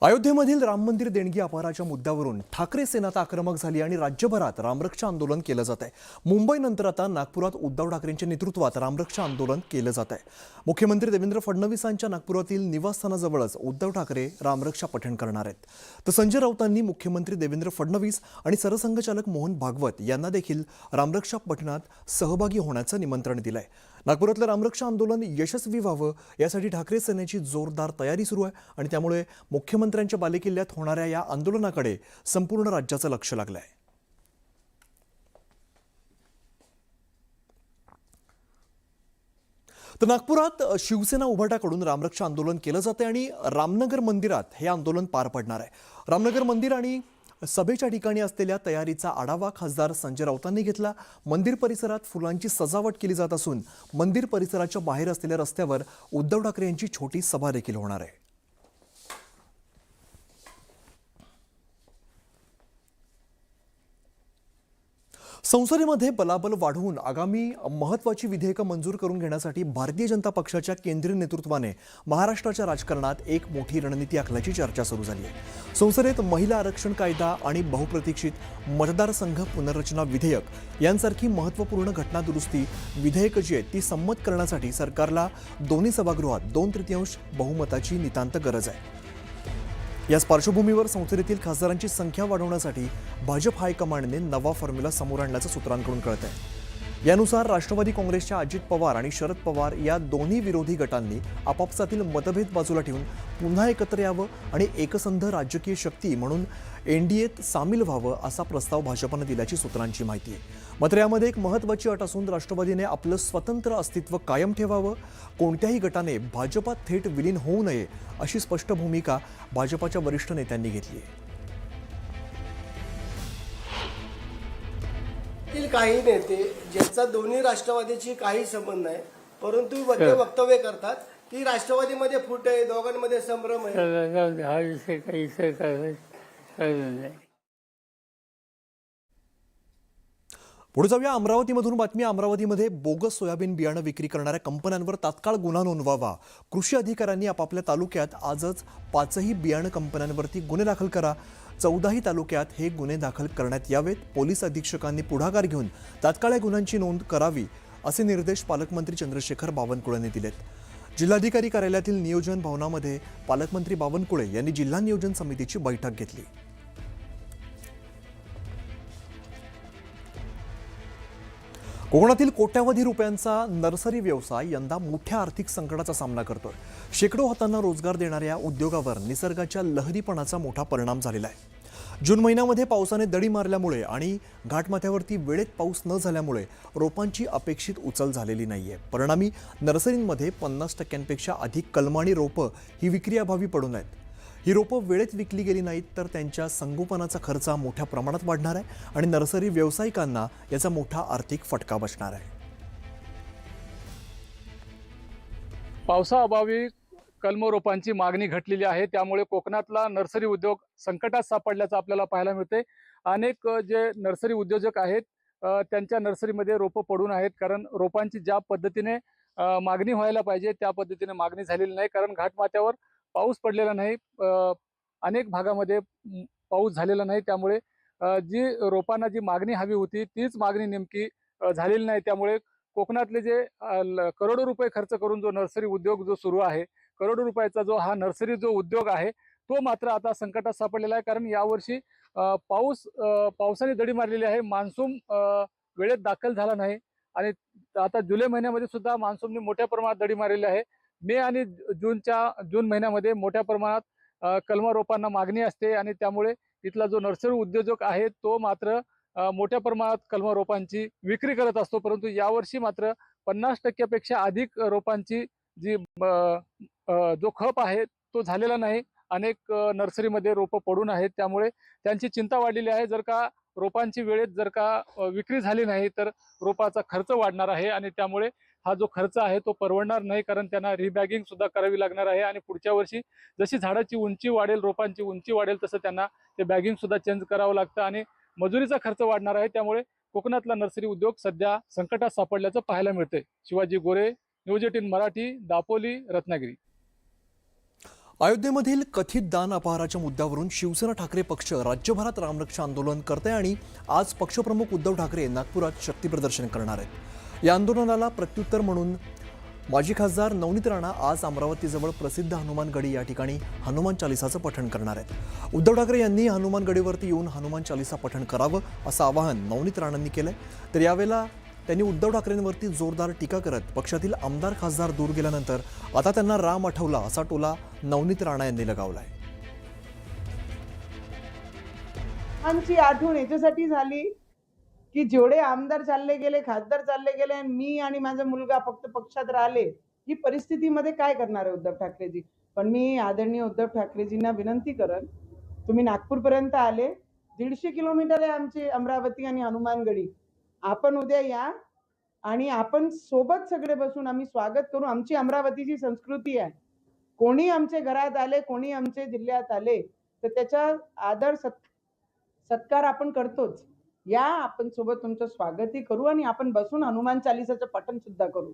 अयोध्येमधील राम मंदिर देणगी अपहाराच्या मुद्द्यावरून ठाकरे सेना आक्रमक झाली आणि राज्यभरात रामरक्षा आंदोलन केलं जात आहे। मुंबईनंतर आता नागपुरात उद्धव ठाकरेंच्या नेतृत्वात रामरक्षा आंदोलन केलं जात आहे। मुख्यमंत्री देवेंद्र फडणवीसांच्या नागपुरातील निवासस्थानाजवळच उद्धव ठाकरे रामरक्षा पठण करणार आहेत। तर संजय राऊतांनी मुख्यमंत्री देवेंद्र फडणवीस आणि सरसंघचालक मोहन भागवत यांना देखील रामरक्षा पठणात सहभागी होण्याचं निमंत्रण दिलंय। नागपुरातलं रामरक्षा आंदोलन यशस्वी व्हावं यासाठी ठाकरे सेनेची जोरदार तयारी सुरू आहे आणि त्यामुळे मुख्यमंत्र्यांच्या बालेकिल्ल्यात होणाऱ्या या आंदोलनाकडे संपूर्ण राज्याचं लक्ष लागलंय। तर नागपुरात शिवसेना उभाटाकडून रामरक्षा आंदोलन केलं जाते आणि रामनगर मंदिरात हे आंदोलन पार पडणार आहे। रामनगर मंदिर आणि सभेच्या ठिकाणी असलेल्या तयारीचा आढावा खासदार संजय राऊतांनी घेतला। मंदिर परिसरात फुलांची सजावट केली जात असून मंदिर परिसराच्या बाहेर असलेल्या रस्त्यावर उद्धव ठाकरे यांची छोटी सभा देखील होणार आहे। संसदेमध्ये बलाबल वाढवून आगामी महत्त्वाची विधेयकं मंजूर करून घेण्यासाठी भारतीय जनता पक्षाच्या केंद्रीय नेतृत्वाने महाराष्ट्राच्या राजकारणात एक मोठी रणनीती आखल्याची चर्चा सुरू झाली आहे। संसदेत महिला आरक्षण कायदा आणि बहुप्रतीक्षित मतदारसंघ पुनर्रचना विधेयक यांसारखी महत्त्वपूर्ण घटना दुरुस्ती विधेयक जी आहेत ती संमत करण्यासाठी सरकारला दोन्ही सभागृहात 2/3 बहुमताची नितांत गरज आहे। याच पार्श्वभूमीवर संसदेतील खासदारांची संख्या वाढवण्यासाठी भाजप हायकमांडने नवा फॉर्म्युला समोर आणल्याचं सूत्रांकडून कळत आहे। यानुसार राष्ट्रवादी काँग्रेसच्या अजित पवार आणि शरद पवार या दोन्ही विरोधी गटांनी आपापसातील मतभेद बाजूला ठेवून पुन्हा एकत्र यावं आणि एकसंध राजकीय शक्ती म्हणून एनडीएत सामील व्हावं असा प्रस्ताव भाजपने दिल्याची सूत्रांची माहिती आहे। मात्र यामध्ये एक महत्त्वाची अट असून राष्ट्रवादीने आपलं स्वतंत्र अस्तित्व कायम ठेवावं, कोणत्याही गटाने भाजपात थेट विलीन होऊ नये अशी स्पष्ट भूमिका भाजपाच्या वरिष्ठ नेत्यांनी घेतली आहे। काही नेते ज्यांचा दोन्ही राष्ट्रवादीची काही संबंध नाही परंतु वक्तव्य करतात की राष्ट्रवादीमध्ये फूट आहे, दोघांमध्ये संभ्रम आहे। हा विषय काही नाही। पुढे जाऊया अमरावतीमधून बातमी। अमरावतीमध्ये बोगस सोयाबीन बियाणं विक्री करणाऱ्या कंपन्यांवर तात्काळ गुन्हा नोंदवावा। कृषी अधिकाऱ्यांनी आपापल्या तालुक्यात आजच 5ही बियाणं कंपन्यांवरती गुन्हे दाखल करा। 14ही तालुक्यात हे गुन्हे दाखल करण्यात यावेत। पोलीस अधीक्षकांनी पुढाकार घेऊन तात्काळ या गुन्ह्यांची नोंद करावी असे निर्देश पालकमंत्री चंद्रशेखर बावनकुळेंनी दिलेत। जिल्हाधिकारी कार्यालयातील नियोजन भवनामध्ये पालकमंत्री बावनकुळे यांनी जिल्हा नियोजन समितीची बैठक घेतली। कोकणातील कोट्यावधी रुपयांचा नर्सरी व्यवसाय यंदा मोठ्या आर्थिक संकटाचा सामना करतोय। शेकडो हातांना रोजगार देणाऱ्या उद्योगावर निसर्गाच्या लहरीपणाचा मोठा परिणाम झालेला आहे। जून महिन्यामध्ये पावसाने दडी मारल्यामुळे आणि घाटमाथ्यावरती वेळेत पाऊस न झाल्यामुळे रोपांची अपेक्षित उचल झालेली नाहीये। परिणामी नर्सरींमध्ये 50% अधिक कलमं आणि रोपं ही विक्रीअभावी पडून आहेत। ही रोपं वेळेत विकली गेली नाहीत तर त्यांच्या संगोपनाचा खर्च मोठ्या प्रमाणात वाढणार आहे आणि नर्सरी व्यावसायिकांना याचा मोठा आर्थिक फटका बसणार आहे। पावसाअभावी कलम रोपांची मागणी घटलेली आहे, त्यामुळे कोकणातला नर्सरी उद्योग संकटात सापडल्याचं आपल्याला पाहायला मिळते। अनेक जे नर्सरी उद्योजक आहेत त्यांच्या नर्सरीमध्ये रोपं पडून आहेत, कारण रोपांची ज्या पद्धतीने मागणी व्हायला पाहिजे त्या पद्धतीने मागणी झालेली नाही, कारण घाटमाथ्यावर पाऊस पडलेला नाही। अनेक भागामध्ये पाऊस झालेला नाही, त्यामुळे जी रोपांना जी मागणी हवी होती तीच मागणी नेमकी झालेली नाही। त्यामुळे कोकणातले जे करोडो रुपये खर्च करून जो नर्सरी उद्योग जो सुरू आहे, करोडो रुपयाचा जो हा नर्सरी जो उद्योग आहे तो मात्र आता संकटात सापडलेला आहे। कारण यावर्षी पावसाने दडी मारलेली आहे, मान्सून वेळेत दाखल झाला नाही आणि आता जुलै महिन्यामध्ये सुद्धा मान्सूनने मोठ्या प्रमाणात दडी मारलेली आहे। मे आणि जून महिन्यामध्ये मोठ्या प्रमाणात कलमा रोपांना मागणी असते आणि त्यामुळे इथला जो नर्सरी उद्योजक आहे तो मात्र मोठ्या प्रमाणात कलमा रोपांची विक्री करत असतो, परंतु यावर्षी मात्र 50% अधिक रोपांची जी जो खप आहे तो झालेला नाही। अनेक नर्सरीमध्ये रोपं पडून आहेत, त्यामुळे त्यांची चिंता वाढलेली आहे। जर का रोपांची वेळेत जर का विक्री झाली नाही तर रोपाचा खर्च वाढणार आहे आणि त्यामुळे हा जो खर्च आहे तो परवडणार नाही, कारण त्यांना रिबॅगिंग सुद्धा करावी लागणार आहे आणि पुढच्या वर्षी जशी झाडाची उंची वाढेल, रोपांची उंची वाढेल तसं त्यांना ते बॅगिंग सुद्धा चेंज करावं लागतं आणि मजुरीचा खर्च वाढणार आहे। त्यामुळे कोकणातला नर्सरी उद्योग सध्या संकटात सापडल्याचं पाहायला मिळते। शिवाजी गोरे, न्यूज 18 मराठी, दापोली, रत्नागिरी। अयोध्येमधील कथित दान अपहाराच्या मुद्द्यावरून शिवसेना ठाकरे पक्ष राज्यभरात रामरक्षा आंदोलन करते आणि आज पक्षप्रमुख उद्धव ठाकरे नागपुरात शक्तीप्रदर्शन करणार आहेत। या आंदोलनाला प्रत्युत्तर म्हणून माजी खासदार नवनीत राणा आज अमरावतीजवळ प्रसिद्ध हनुमानगडी या ठिकाणी हनुमान चालिसाचं पठण करणार आहेत। उद्धव ठाकरे यांनी हनुमानगडीवरती येऊन हनुमान चालिसा पठण करावं असं आवाहन नवनीत राणांनी केलंय। तर यावेळेला त्यांनी उद्धव ठाकरेंवरती जोरदार टीका करत पक्षातील आमदार खासदार दूर गेल्यानंतर आता त्यांना राम आठवला असा टोला नवनीत राणा यांनी लगावलाय। आमची आठवण याच्यासाठी झाली की जेवढे आमदार चालले गेले, खासदार चालले गेले आणि मी आणि माझा मुलगा फक्त पक्षात राहिले, ही परिस्थितीमध्ये काय करणार आहे उद्धव ठाकरेजी। पण मी आदरणीय उद्धव ठाकरेजींना विनंती करन, तुम्ही नागपूरपर्यंत आले, 150 किलोमीटर आहे आमची अमरावती आणि हनुमानगडी। आपण उद्या या आणि आपण सोबत सगळे बसून आम्ही स्वागत करू। आमची अमरावतीची संस्कृती आहे, कोणी आमच्या घरात आले, कोणी आमच्या जिल्ह्यात आले तर त्याचा आदर सत्कार आपण करतोच। या आपण सोबत तुमचं स्वागतही करू आणि आपण बसून हनुमान चालिसाचं पठण सुद्धा करू।